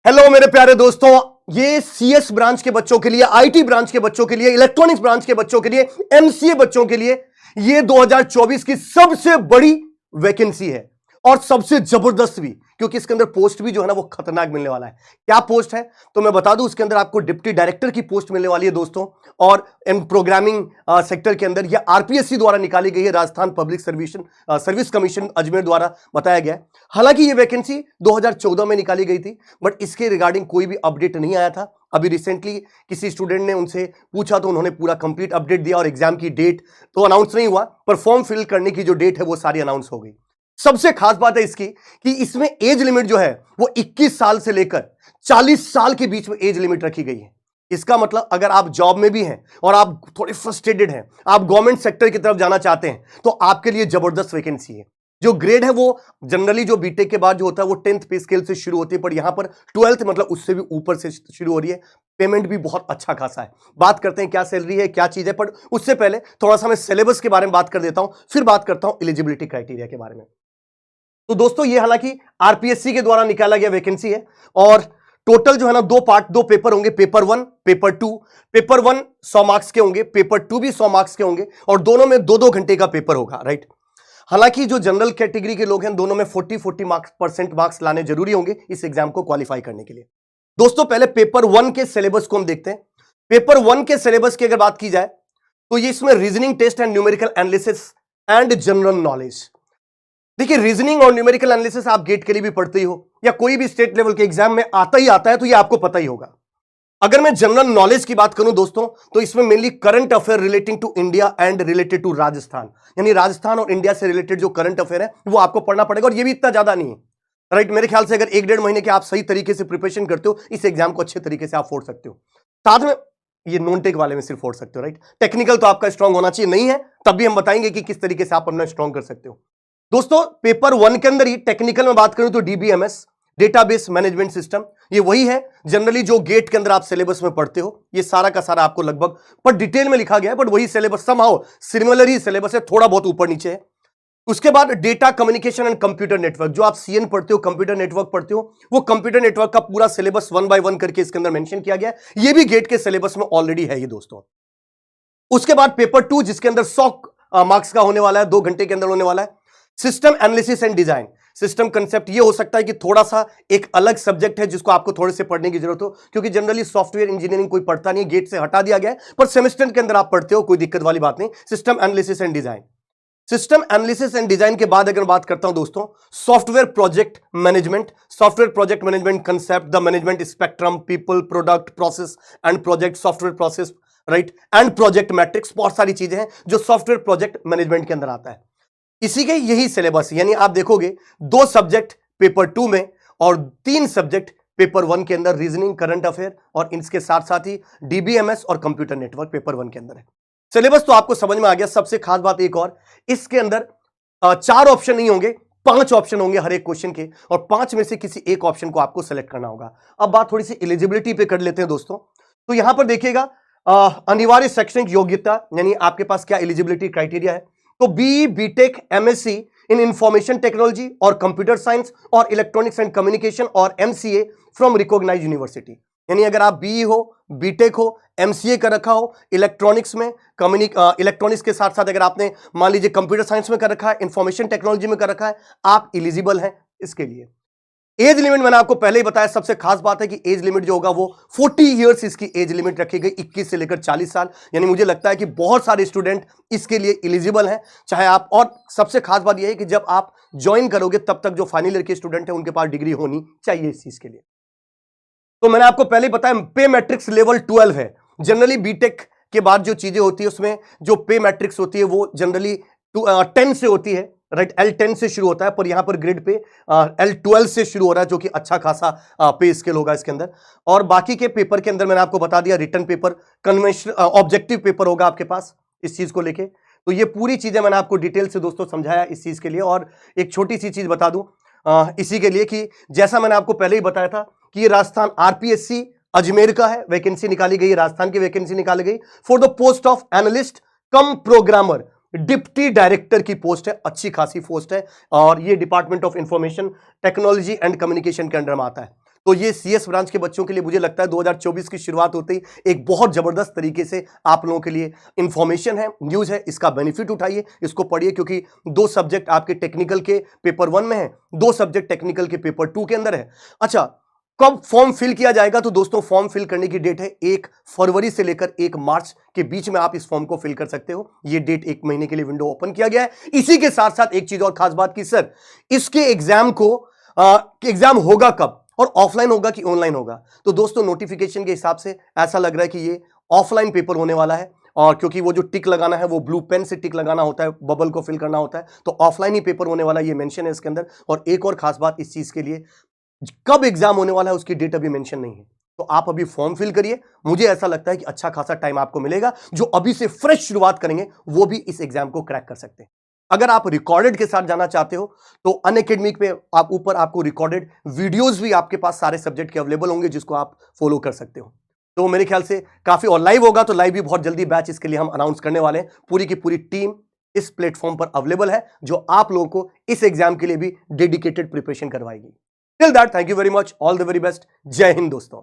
Hello मेरे प्यारे दोस्तों, ये सीएस ब्रांच के बच्चों के लिए, आईटी ब्रांच के बच्चों के लिए, इलेक्ट्रॉनिक्स ब्रांच के बच्चों के लिए, एमसीए बच्चों के लिए ये 2024 की सबसे बड़ी वैकेंसी है और सबसे जबरदस्त भी, क्योंकि इसके अंदर पोस्ट भी जो है ना वो खतरनाक मिलने वाला है। क्या पोस्ट है तो मैं बता दूं, उसके अंदर आपको डिप्टी डायरेक्टर की पोस्ट मिलने वाली है दोस्तों। और इन प्रोग्रामिंग सेक्टर के अंदर यह आरपीएससी द्वारा निकाली गई है, Rajasthan public service commission Ajmer द्वारा बताया गया है। हालांकि ये वैकेंसी 2014 में निकाली गई थी, बट इसके रिगार्डिंग कोई भी अपडेट नहीं आया था। अभी रिसेंटली किसी स्टूडेंट ने उनसे पूछा तो उन्होंने पूरा कंप्लीट अपडेट दिया और एग्जाम की डेट तो अनाउंस नहीं हुआ, पर फॉर्म फिल करने की जो डेट है वो सारी अनाउंस हो गई। सबसे खास बात है इसकी कि इसमें एज लिमिट जो है वो 21 साल से लेकर 40 साल के बीच में एज लिमिट रखी गई है। इसका मतलब अगर आप जॉब में भी हैं और आप थोड़े फ्रस्ट्रेटेड हैं, आप गवर्नमेंट सेक्टर की तरफ जाना चाहते हैं, तो आपके लिए जबरदस्त वैकेंसी है। जो ग्रेड है वो जनरली जो बीटेक के बाद जो होता है वो 10th पे स्केल से शुरू होती है, पर यहां पर 12th मतलब उससे भी ऊपर से शुरू हो रही है। पेमेंट भी बहुत अच्छा खासा है। बात करते हैं क्या सैलरी है, क्या चीज है, पर उससे पहले थोड़ा सा मैं सिलेबस के बारे में बात कर देता हूं, फिर बात करता हूं एलिजिबिलिटी क्राइटेरिया के बारे में। तो दोस्तों ये हालांकि आरपीएससी के द्वारा निकाला गया वैकेंसी है और टोटल जो है ना दो पेपर होंगे, पेपर 1 पेपर 2। पेपर 1 100 मार्क्स के होंगे, पेपर 2 भी 100 मार्क्स के होंगे और दोनों में 2-2 घंटे का पेपर होगा, राइट। हालांकि जो जनरल कैटेगरी के लोग हैं दोनों में 40-40 मार्क्स लाने जरूरी होंगे इस एग्जाम को क्वालिफाई करने के लिए। दोस्तों पहले पेपर 1 के सिलेबस को हम देखते हैं। पेपर 1 के सिलेबस की अगर बात की जाए तो ये इसमें reasoning test and numerical analysis and general knowledge. देखिए रीजनिंग और न्यूमेरिकल एनालिसिस आप गेट के लिए भी पढ़ते ही हो या कोई भी स्टेट लेवल के एग्जाम में आता है, तो ये आपको पता ही होगा। अगर मैं जनरल नॉलेज की बात करूं दोस्तों तो इसमें mainly current affair relating to India and related to Rajasthan, यानी राजस्थान और इंडिया से रिलेटेड जो करंट अफेयर है वो आपको पढ़ना पड़ेगा और ये भी इतना ज्यादा नहीं है, राइट। मेरे ख्याल से अगर 1-1.5 महीने के आप सही तरीके से प्रिपरेशन करते हो इस एग्जाम को अच्छे तरीके से आप फोड़ सकते हो। साथ में ये नॉन टेक वाले में सिर्फ फोड़ सकते हो, राइट। टेक्निकल तो आपका स्ट्रांग होना चाहिए, नहीं है तब भी हम बताएंगे कि किस तरीके से आप अपना स्ट्रांग कर सकते हो। दोस्तों पेपर 1 के अंदर ही टेक्निकल में बात करूं तो डीबीएमएस, डेटाबेस मैनेजमेंट सिस्टम, ये वही है जनरली जो गेट के अंदर आप सिलेबस में पढ़ते हो। ये सारा का सारा आपको लगभग पर डिटेल में लिखा गया है, बट वही सिलेबस समहाउ सिमिलर ही सिलेबस है, थोड़ा बहुत ऊपर नीचे है। उसके बाद data communication and computer network, जो आप सीएन पढ़ते हो, कंप्यूटर नेटवर्क पढ़ते हो, वो कंप्यूटर नेटवर्क का पूरा सिलेबस 1 by 1 करके इसके अंदर मेंशन किया गया है। ये भी गेट के सिलेबस में ऑलरेडी है ये दोस्तों। उसके बाद पेपर 2 जिसके अंदर 100 मार्क्स का होने वाला है, 2 घंटे के अंदर होने वाला है, system analysis and design. System concept ये हो सकता है कि थोड़ा सा एक अलग सब्जेक्ट है जिसको आपको थोड़े से पढ़ने की जरूरत हो, क्योंकि जनरली सॉफ्टवेयर इंजीनियरिंग कोई पढ़ता नहीं है, गेट से हटा दिया गया है, पर सेमेस्टर के अंदर आप पढ़ते हो, कोई दिक्कत वाली बात नहीं। System analysis and design, system analysis and design के बाद अगर बात करता हूं दोस्तों software project management, software project management concept, the management spectrum, people, product, process and project, software process, right, and project matrix, बहुत सारी चीजें हैं जो सॉफ्टवेयर प्रोजेक्ट मैनेजमेंट के अंदर आता है। इसी के यही सिलेबस, यानी आप देखोगे 2 सब्जेक्ट पेपर 2 में और 3 सब्जेक्ट पेपर 1 के अंदर, रीजनिंग, करंट अफेयर और इनके साथ साथ ही डीबीएमएस और कंप्यूटर नेटवर्क पेपर 1 के अंदर है। सिलेबस तो आपको समझ में आ गया। सबसे खास बात एक और, इसके अंदर 4 ऑप्शन नहीं होंगे, 5 ऑप्शन होंगे हर एक क्वेश्चन के और 5 में से किसी एक ऑप्शन को आपको सेलेक्ट करना होगा। अब बात थोड़ी सी एलिजिबिलिटी पे कर लेते हैं दोस्तों। तो यहां पर देखिएगा अनिवार्य शैक्षणिक योग्यता, यानी आपके पास क्या एलिजिबिलिटी क्राइटेरिया है। तो B, BTech, MSc in information technology और कंप्यूटर साइंस और इलेक्ट्रॉनिक्स एंड कम्युनिकेशन और एमसीए फ्रॉम रिकॉग्नाइज्ड यूनिवर्सिटी, यानी अगर आप बीई हो, बीटेक हो, एमसीए कर रखा हो, इलेक्ट्रॉनिक्स में इलेक्ट्रॉनिक्स के साथ साथ अगर आपने मान लीजिए कंप्यूटर साइंस में कर रखा है, इंफॉर्मेशन टेक्नोलॉजी में कर रखा है, आप एलिजिबल हैं इसके लिए। एज लिमिट मैंने आपको पहले ही बताया, सबसे खास बात है कि एज लिमिट जो होगा वो 40 इयर्स इसकी एज लिमिट रखी गई, 21 से लेकर 40 साल। यानी मुझे लगता है कि बहुत सारे स्टूडेंट इसके लिए एलिजिबल हैं, चाहे आप, और सबसे खास बात यह है कि जब आप ज्वाइन करोगे तब तक जो फाइनल ईयर के स्टूडेंट हैं उनके पास डिग्री होनी चाहिए इस चीज के लिए। तो मैंने आपको पहले ही बताया पे मैट्रिक्स लेवल 12 है। जनरली बीटेक के बाद जो चीजें होती है उसमें जो पे मैट्रिक्स होती है वो जनरली 10 से होती है, राइट। L10 से शुरू होता है, पर यहां पर ग्रेड पे L12 से शुरू हो रहा है, जो कि अच्छा खासा पे स्केल होगा इसके अंदर। और बाकी के पेपर के अंदर मैंने आपको बता दिया, written paper, conventional objective paper होगा आपके पास इस चीज को लेके। तो ये पूरी चीजें मैंने आपको डिटेल से दोस्तों समझाया इस चीज के लिए। और एक छोटी सी चीज बता दूं इसी के लिए कि जैसा मैंने आपको पहले ही बताया था कि ये राजस्थान आरपीएससी अजमेर का है, वैकेंसी निकाली गई, राजस्थान की वैकेंसी निकाली गई for the post of analyst come programmer, deputy director की पोस्ट है, अच्छी खासी पोस्ट है और ये department of information technology and communication के अंडर में आता है। तो ये सीएस ब्रांच के बच्चों के लिए मुझे लगता है 2024 की शुरुआत होते ही एक बहुत जबरदस्त तरीके से आप लोगों के लिए इंफॉर्मेशन है, न्यूज है, इसका बेनिफिट उठाइए, इसको पढ़िए, क्योंकि 2 सब्जेक्ट आपके टेक्निकल के पेपर 1 में है, 2 सब्जेक्ट टेक्निकल के पेपर 2 के अंदर है। अच्छा, कब फॉर्म फिल किया जाएगा? तो दोस्तों फॉर्म फिल करने की डेट है 1 फरवरी से लेकर 1 मार्च के बीच में आप इस फॉर्म को फिल कर सकते हो। ये डेट 1 महीने के लिए विंडो ओपन किया गया है। इसी के साथ साथ एक चीज और खास बात की सर, इसके एग्जाम को एग्जाम होगा कब और ऑफलाइन होगा कि ऑनलाइन होगा? तो दोस्तों नोटिफिकेशन के हिसाब से ऐसा लग रहा है कि ये ऑफलाइन पेपर होने वाला है, और क्योंकि वो जो टिक लगाना है वो ब्लू पेन से टिक लगाना होता है, बबल को फिल करना होता है, तो ऑफलाइन ही पेपर होने वाला है, ये मेंशन है इसके अंदर। और एक और खास बात इस चीज के लिए, कब एग्जाम होने वाला है उसकी डेट अभी मेंशन नहीं है, तो आप अभी फॉर्म फिल करिए। मुझे ऐसा लगता है कि अच्छा खासा टाइम आपको मिलेगा। जो अभी से फ्रेश शुरुआत करेंगे वो भी इस एग्जाम को क्रैक कर सकते हैं। अगर आप रिकॉर्डेड के साथ जाना चाहते हो तो अनअकैडमिक पे आप ऊपर आपको रिकॉर्डेड वीडियोस भी आपके पास सारे सब्जेक्ट के अवेलेबल होंगे, जिसको आप फॉलो कर सकते हो। तो मेरे ख्याल से काफी, और लाइव होगा तो लाइव भी बहुत जल्दी बैच इसके लिए हम अनाउंस करने वाले हैं। पूरी की पूरी टीम इस प्लेटफॉर्म पर अवेलेबल है, जो आप लोगों को इस एग्जाम के लिए भी डेडिकेटेड प्रिपरेशन करवाएगी। Till that, thank you very much, all the very best, जय हिंद दोस्तों।